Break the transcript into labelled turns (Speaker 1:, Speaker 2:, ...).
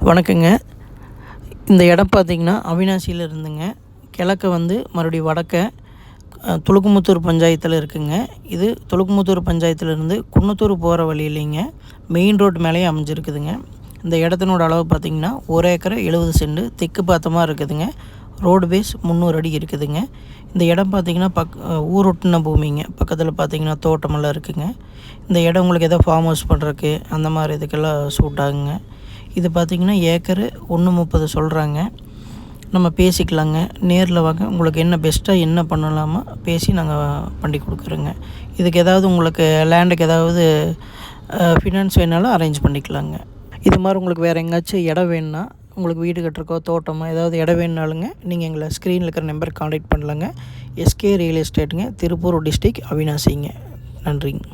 Speaker 1: வணக்கங்க. இந்த இடம் பார்த்திங்கன்னா அவினாசியில் இருந்துங்க கிழக்க வந்து மறுபடியும் வடக்க துலுக்குமுத்தூர் பஞ்சாயத்தில் இருக்குங்க. இது துலுக்குமுத்தூர் பஞ்சாயத்துலேருந்து குன்னத்தூர் போகிற வழியிலைங்க மெயின் ரோடு மேலேயே அமைஞ்சிருக்குதுங்க. இந்த இடத்தினோட அளவு பார்த்திங்கன்னா 1 ஏக்கர் 70 சென்ட் தெற்கு பார்த்தமாக இருக்குதுங்க. ரோடு பேஸ் 300 அடி இருக்குதுங்க. இந்த இடம் பார்த்திங்கன்னா ஊரொட்டின பூமிங்க. பக்கத்தில் பார்த்திங்கன்னா தோட்டமெல்லாம் இருக்குதுங்க. இந்த இடம் உங்களுக்கு எதோ ஃபார்ம் ஹவுஸ் பண்ணுறதுக்கு அந்த மாதிரி இதுக்கெல்லாம் சூட் ஆகுங்க. இது பார்த்திங்கன்னா ஏக்கரு 1.30 சொல்கிறாங்க. நம்ம பேசிக்கலாங்க. நேரில் வாங்க, உங்களுக்கு என்ன பெஸ்ட்டாக என்ன பண்ணலாமோ பேசி நாங்கள் பண்ணி கொடுக்குறோங்க. இதுக்கு ஏதாவது உங்களுக்கு லேண்டுக்கு ஏதாவது ஃபினான்ஸ் வேணாலும் அரேஞ்ச் பண்ணிக்கலாங்க. இது மாதிரி உங்களுக்கு வேறு எங்கேயாச்சும் இடம் வேணுன்னா, உங்களுக்கு வீடு கட்டுறக்கோ தோட்டமோ ஏதாவது இடம் வேணுனாலுங்க நீங்கள் எங்களை ஸ்க்ரீனில் இருக்கிற நம்பருக்கு காண்டாக்ட் பண்ணலாங்க. எஸ்கே ரியல் எஸ்டேட்டுங்க, திருப்பூர் டிஸ்ட்ரிக்ட், அவினாசிங்க. நன்றிங்க.